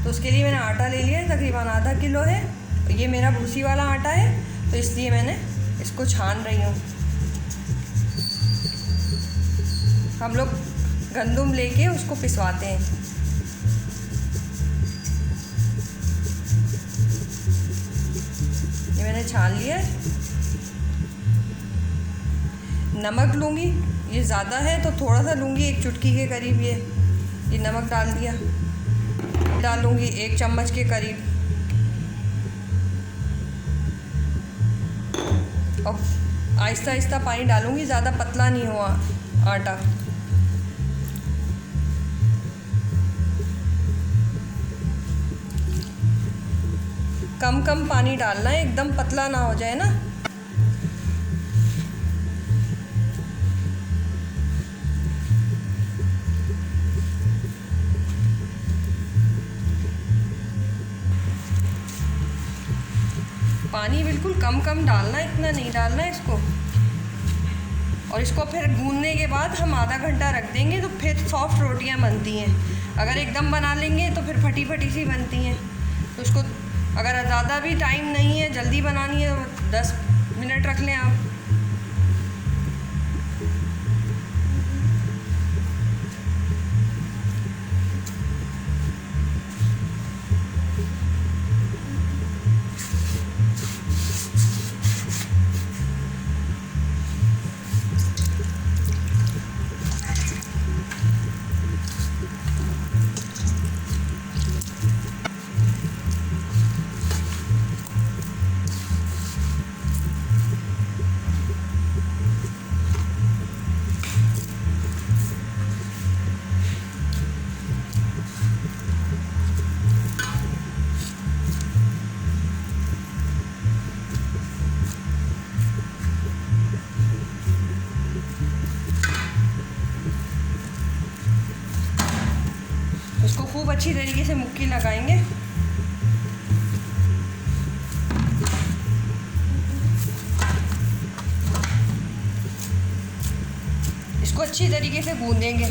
तो उसके लिए मैंने आटा ले लिया है, तकरीबन आधा किलो है। ये मेरा भूसी वाला आटा है, तो इसलिए मैंने इसको छान रही हूँ। हम लोग गंदुम लेके उसको पिसवाते हैं। ये मैंने छान लिया है। नमक लूँगी, ये ज़्यादा है तो थोड़ा सा लूँगी, 1 चुटकी के करीब ये नमक डाल दिया। डालूँगी 1 चम्मच के करीब। और आहिस्ता आहिस्ता पानी डालूँगी, ज़्यादा पतला नहीं हुआ आटा। कम कम पानी डालना है, एकदम पतला ना हो जाए ना। पानी बिल्कुल कम कम डालना, इतना नहीं डालना है इसको। और इसको फिर गूंदने के बाद हम आधा घंटा रख देंगे, तो फिर सॉफ्ट रोटियां बनती हैं। अगर एकदम बना लेंगे तो फिर फटी फटी सी बनती हैं। तो इसको अगर ज़्यादा भी टाइम नहीं है, जल्दी बनानी है, तो 10 मिनट रख लें आप। इसको खूब अच्छी तरीके से मुक्की लगाएंगे। इसको अच्छी तरीके से गूंदेंगे।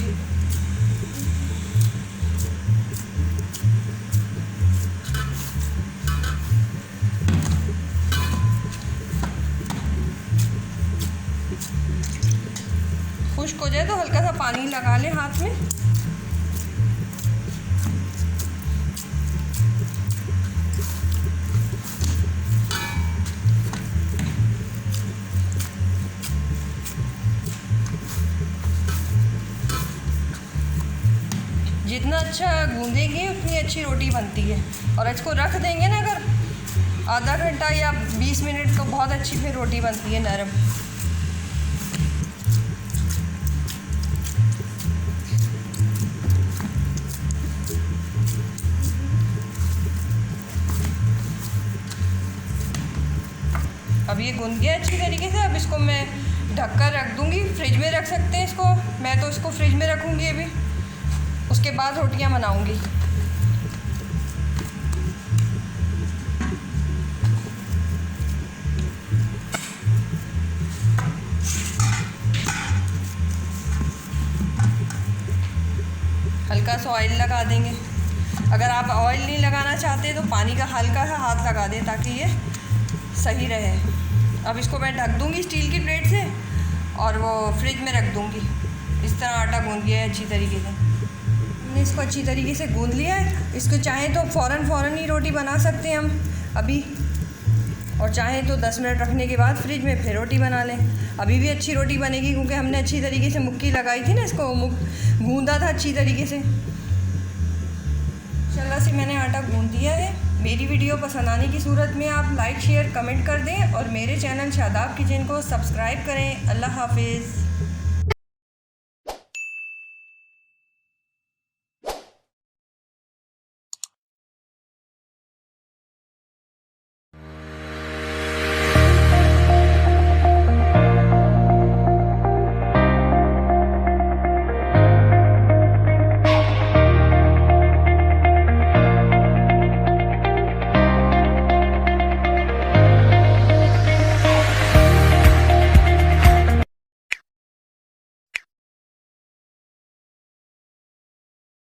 खुश्क हो जाए तो हल्का सा पानी लगा लें हाथ में। जितना अच्छा गूंदेंगे उतनी अच्छी रोटी बनती है। और इसको रख देंगे ना अगर आधा घंटा या 20 मिनट, तो बहुत अच्छी फिर रोटी बनती है नरम। अब ये गूंद गया अच्छी तरीके से। अब इसको मैं ढककर रख दूँगी, फ्रिज में रख सकते हैं इसको। मैं तो इसको फ्रिज में रखूँगी अभी, उसके बाद रोटियां बनाऊंगी। हल्का सा ऑयल लगा देंगे। अगर आप ऑयल नहीं लगाना चाहते तो पानी का हल्का सा हाथ लगा दें ताकि ये सही रहे। अब इसको मैं ढक दूंगी स्टील की प्लेट से और वो फ्रिज में रख दूंगी। इस तरह आटा गूंद गया है अच्छी तरीके से। हमने इसको अच्छी तरीके से गूंद लिया है। इसको चाहें तो फ़ौरन ही रोटी बना सकते हैं हम अभी, और चाहें तो 10 मिनट रखने के बाद फ्रिज में फिर रोटी बना लें। अभी भी अच्छी रोटी बनेगी क्योंकि हमने अच्छी तरीके से मुक्की लगाई थी ना, इसको गूंदा था अच्छी तरीके से। इंशाल्लाह से मैंने आटा गूंद दिया है। मेरी वीडियो पसंद आने की सूरत में आप लाइक शेयर कमेंट कर दें और मेरे चैनल शादाब किचन को सब्सक्राइब करें। अल्लाह हाफिज़।